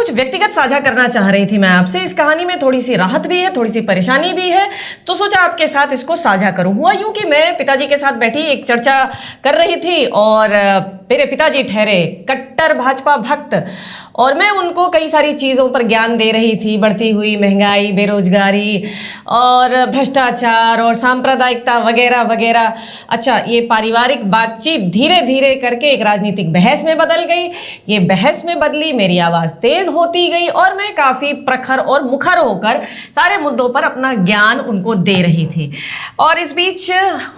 कुछ व्यक्तिगत साझा करना चाह रही थी मैं आपसे। इस कहानी में थोड़ी सी राहत भी है, थोड़ी सी परेशानी भी है, तो सोचा आपके साथ इसको साझा करूं। हुआ यूं कि मैं पिताजी के साथ बैठी एक चर्चा कर रही थी और मेरे पिताजी ठहरे कट्टर भाजपा भक्त और मैं उनको कई सारी चीज़ों पर ज्ञान दे रही थी। बढ़ती हुई महंगाई, बेरोजगारी और भ्रष्टाचार और सांप्रदायिकता वगैरह वगैरह। अच्छा, ये पारिवारिक बातचीत धीरे धीरे करके एक राजनीतिक बहस में बदल गई। ये बहस में बदली, मेरी आवाज़ तेज होती गई और मैं काफ़ी प्रखर और मुखर होकर सारे मुद्दों पर अपना ज्ञान उनको दे रही थी। और इस बीच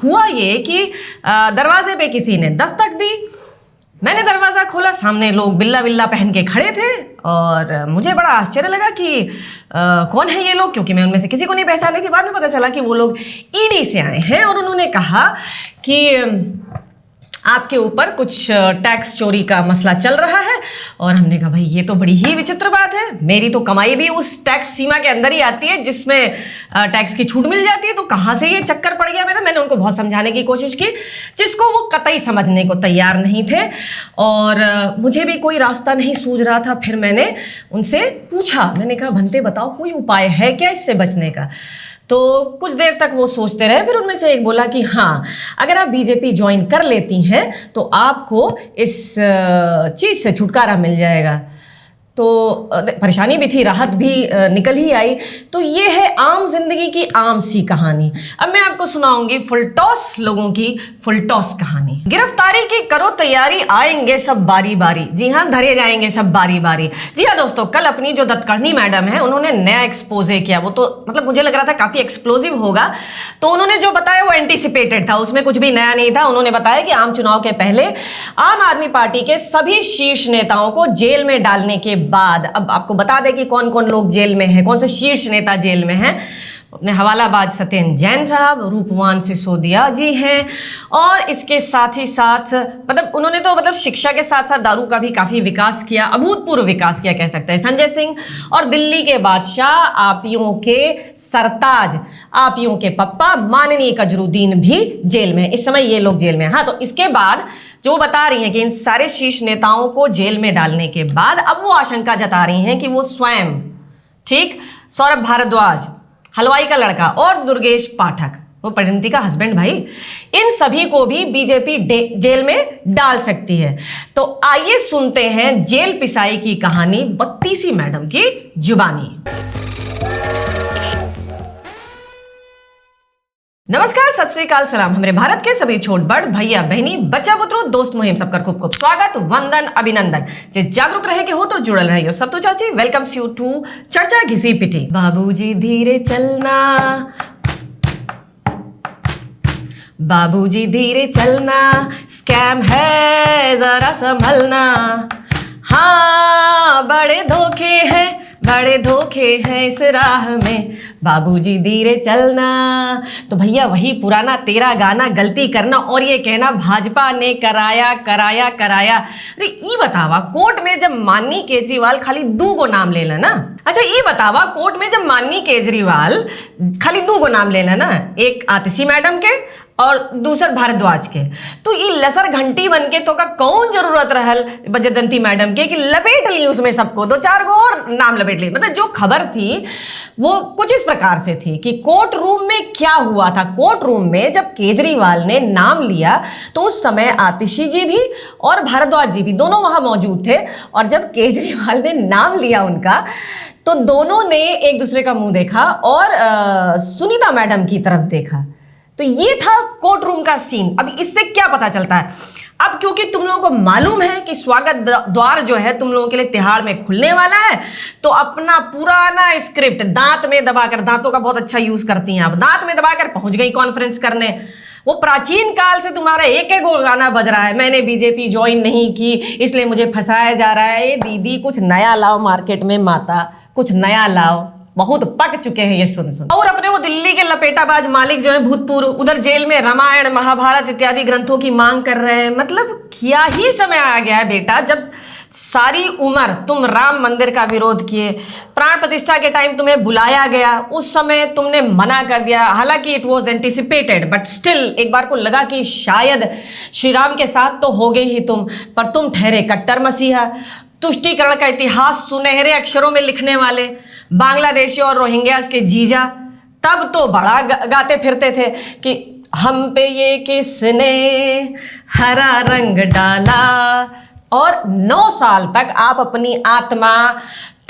हुआ ये कि दरवाजे पे किसी ने दस्तक दी। मैंने दरवाज़ा खोला, सामने लोग बिल्ला बिल्ला पहन के खड़े थे और मुझे बड़ा आश्चर्य लगा कि कौन है ये लोग, क्योंकि मैं उनमें से किसी को नहीं पहचान रही थी। बाद में पता चला कि वो लोग ईडी से आए हैं और उन्होंने कहा कि आपके ऊपर कुछ टैक्स चोरी का मसला चल रहा है। और हमने कहा भाई ये तो बड़ी ही विचित्र बात है, मेरी तो कमाई भी उस टैक्स सीमा के अंदर ही आती है जिसमें टैक्स की छूट मिल जाती है, तो कहाँ से ये चक्कर पड़ गया मेरा। मैंने उनको बहुत समझाने की कोशिश की जिसको वो कतई समझने को तैयार नहीं थे और मुझे भी कोई रास्ता नहीं सूझ रहा था। फिर मैंने उनसे पूछा, मैंने कहा भंते बताओ कोई उपाय है क्या इससे बचने का। तो कुछ देर तक वो सोचते रहे, फिर उनमें से एक बोला कि हाँ, अगर आप बीजेपी ज्वाइन कर लेती हैं तो आपको इस चीज़ से छुटकारा मिल जाएगा। तो परेशानी भी थी, राहत भी निकल ही आई। तो ये है आम जिंदगी की आम सी कहानी। अब मैं आपको सुनाऊंगी फुलटॉस लोगों की फुलटॉस कहानी। गिरफ्तारी की करो तैयारी, आएंगे सब बारी बारी। जी हाँ, धरे जाएंगे सब बारी बारी। जी हाँ दोस्तों, कल अपनी जो दत्तकर्णी मैडम है उन्होंने नया एक्सपोजे किया। वो तो मतलब मुझे लग रहा था काफी एक्सप्लोजिव होगा, तो उन्होंने जो बताया वो एंटीसिपेटेड था, उसमें कुछ भी नया नहीं था। उन्होंने बताया कि आम चुनाव के पहले आम आदमी पार्टी के सभी शीर्ष नेताओं को जेल में डालने के बाद, अब आपको बता दें कि कौन कौन लोग जेल में हैं, कौन से शीर्ष नेता जेल में हैं। अपने हवालाबाज सत्येंद्र जैन साहब, रूपवान सिसोदिया जी हैं और इसके साथ ही साथ मतलब उन्होंने तो मतलब शिक्षा के साथ साथ दारू का भी काफ़ी विकास किया, अभूतपूर्व विकास किया कह सकते हैं, संजय सिंह। और दिल्ली के बादशाह, आपियों के सरताज, आपियों के पप्पा माननीय कजरुद्दीन भी जेल में, इस समय ये लोग जेल में। हाँ, तो इसके बाद जो बता रही हैं कि इन सारे शीर्ष नेताओं को जेल में डालने के बाद अब वो आशंका जता रही हैं कि वो स्वयं, ठीक, सौरभ भारद्वाज हलवाई का लड़का और दुर्गेश पाठक, वो परिणीति का हस्बैंड भाई, इन सभी को भी बीजेपी जेल में डाल सकती है। तो आइए सुनते हैं जेल पिसाई की कहानी बत्तीसी मैडम की जुबानी। नमस्कार, सत श्री अकाल, सलाम। हमारे भारत के सभी छोट बड़ भैया बहनी, बच्चा बुतरो, दोस्त मुहिम, सबका खूब खूब स्वागत, वंदन, अभिनंदन। जे जागरूक रहे के हो तो जुड़ल रहियो। सत्तू चाची वेलकम्स यू टू चर्चा घिसी पिटी। बाबूजी धीरे चलना, बाबूजी धीरे चलना, स्कैम है जरा संभलना। हाँ, बड़े धोखे हैं, बड़े धोखे हैं इस राह में, बाबूजी धीरे चलना। तो भैया वही पुराना तेरा गाना, गलती करना और ये कहना भाजपा ने कराया कराया कराया। अरे ई बतावा, कोर्ट में जब माननीय केजरीवाल खाली दू गो नाम ले लेना। अच्छा, ई बतावा, कोर्ट में जब माननीय केजरीवाल खाली दू गो नाम ले लेना, एक आतिशी मैडम के और दूसर भारद्वाज के, तो ये लसर घंटी बन के तो का कौन जरूरत रहल बजरदंती मैडम के कि लपेट ली उसमें सबको, दो चार गो और नाम लपेट ली। मतलब जो खबर थी वो कुछ इस प्रकार से थी कि कोर्ट रूम में क्या हुआ था। कोर्ट रूम में जब केजरीवाल ने नाम लिया तो उस समय आतिशी जी भी और भारद्वाज जी भी दोनों वहां मौजूद थे। और जब केजरीवाल ने नाम लिया उनका, तो दोनों ने एक दूसरे का मुंह देखा और सुनीता मैडम की तरफ देखा। तो ये था कोर्ट रूम का सीन। अब इससे क्या पता चलता है, अब क्योंकि तुम लोगों को मालूम है कि स्वागत द्वार जो है तुम लोगों के लिए तिहाड़ में खुलने वाला है, तो अपना पुराना स्क्रिप्ट दांत में दबाकर, दांतों का बहुत अच्छा यूज करती हैं आप, दांत में दबाकर पहुंच गई कॉन्फ्रेंस करने। वो प्राचीन काल से तुम्हारा एक एक गाना बज रहा है, मैंने बीजेपी ज्वाइन नहीं की इसलिए मुझे फंसाया जा रहा है। ये दीदी कुछ नया लाओ मार्केट में, माता कुछ नया लाओ, बहुत पक चुके हैं ये सुन सुन। और अपने वो दिल्ली के लपेटाबाज मालिक जो है भूतपूर्व, उधर जेल में रामायण महाभारत इत्यादि ग्रंथों की मांग कर रहे हैं। मतलब क्या ही समय आ गया है बेटा, जब सारी उम्र तुम राम मंदिर का विरोध किए, प्राण प्रतिष्ठा के टाइम तुम्हें बुलाया गया, उस समय तुमने मना कर दिया। हालांकि it was anticipated, but still एक बार को लगा कि शायद श्री राम के साथ तो हो गए ही तुम, पर तुम ठहरे कट्टर मसीहा। तुष्टीकरण का इतिहास सुनहरे अक्षरों में लिखने वाले बांग्लादेशी और रोहिंग्यास के जीजा तब तो बड़ा गाते फिरते थे कि हम पे ये किसने हरा रंग डाला। और 9 साल तक आप अपनी आत्मा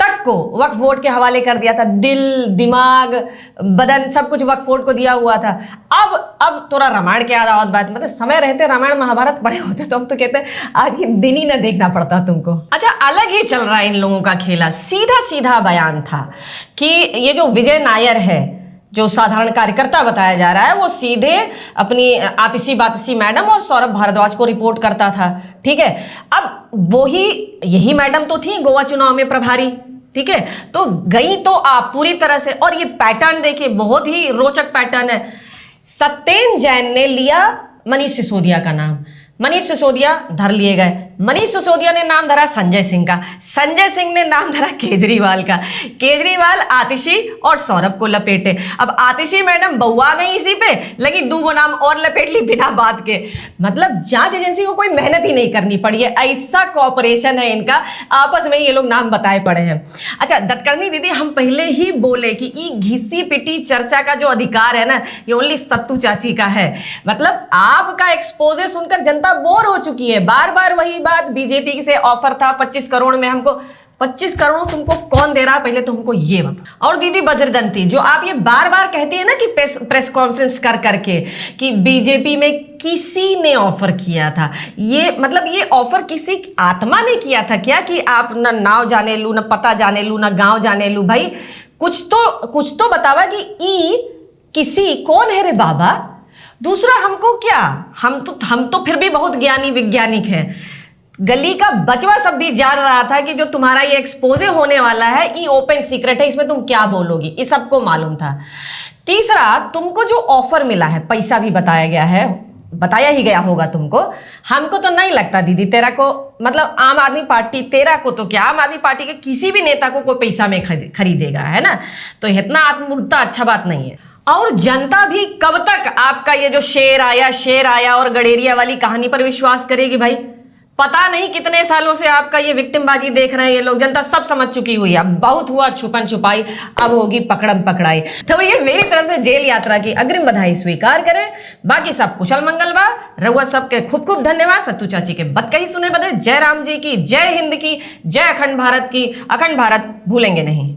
तक को वक्फ बोर्ड के हवाले कर दिया था, दिल दिमाग बदन सब कुछ वक्फ बोर्ड को दिया हुआ था। अब थोड़ा रामायण की याद आवत बात, मतलब समय रहते रामायण महाभारत पढ़े होते तो हम तो कहते आज ये दिन ही ना देखना पड़ता तुमको। अच्छा, अलग ही चल रहा है इन लोगों का खेला। सीधा सीधा बयान था कि ये जो विजय नायर है, जो साधारण कार्यकर्ता बताया जा रहा है, वो सीधे अपनी आतिशी बातिशी मैडम और सौरभ भारद्वाज को रिपोर्ट करता था। ठीक है, अब यही मैडम तो थी गोवा चुनाव में प्रभारी। ठीक है, तो गई तो आप पूरी तरह से। और ये पैटर्न देखिए, बहुत ही रोचक पैटर्न है। सत्येंद्र जैन ने लिया मनीष सिसोदिया का नाम, मनीष सिसोदिया धर लिए गए। मनीष सिसोदिया ने नाम धरा संजय सिंह का, संजय सिंह ने नाम धरा केजरीवाल का, केजरीवाल आतिशी और सौरभ को लपेटे। अब आतिशी मैडम बउआ गई इसी पे, लगी 2 नाम और लपेट ली बिना बात के। मतलब जांच एजेंसी को कोई मेहनत ही नहीं करनी पड़ी है, ऐसा कॉपरेशन है इनका, आपस में ये लोग नाम बताए पड़े हैं। अच्छा दत्तकर्णी दीदी, हम पहले ही बोले कि ये घिसी पिटी चर्चा का जो अधिकार है ना, ये ओनली सत्तू चाची का है। मतलब आपका एक्सपोजे सुनकर जनता बोर हो चुकी है, बार बार वही बात। बीजेपी से ऑफर था 25 करोड़ में, हमको 25 करोड़ तुमको कौन दे रहा है, पहले तो हमको ये बता। और दीदी बजरदंती, जो आप ये बार बार कहती है ना कि प्रेस कॉन्फ्रेंस कर करके कि बीजेपी में किसी ने ऑफर किया था, ये मतलब ये ऑफर किसी आत्मा ने किया था क्या कि आप ना नाव जाने लू, ना पता जाने लू, ना गांव जाने लू? भाई कुछ तो बतावा कि ई किसी कौन है रे बाबा। दूसरा, हमको क्या, हम तो फिर भी बहुत ज्ञानी वैज्ञानिक हैं। गली का बचवा सब भी जान रहा था कि जो तुम्हारा ये एक्सपोजे होने वाला है ये ओपन सीक्रेट है, इसमें तुम क्या बोलोगी, ये सबको मालूम था। तीसरा, तुमको जो ऑफर मिला है, पैसा भी बताया गया है, बताया ही गया होगा तुमको। हमको तो नहीं लगता दीदी तेरा को, मतलब आम आदमी पार्टी, तेरा को तो क्या, आम आदमी पार्टी के किसी भी नेता को कोई पैसा में खरीदेगा, है ना? तो इतना आत्ममुग्धता अच्छा बात नहीं है। और जनता भी कब तक आपका ये जो शेर आया और गडेरिया वाली कहानी पर विश्वास करेगी? भाई पता नहीं कितने सालों से आपका ये विक्टिमबाजी देख रहे हैं ये लोग, जनता सब समझ चुकी हुई है। बहुत हुआ छुपन छुपाई, अब होगी पकड़म पकड़ाई। तो ये मेरी तरफ से जेल यात्रा की अग्रिम बधाई स्वीकार करें। बाकी सब कुशल मंगल बा, रउआ सबके खूब खूब धन्यवाद। सत्तू चाची के बत कही सुने बदे। जय राम जी की, जय हिंद की, जय अखंड भारत की। अखंड भारत भूलेंगे नहीं।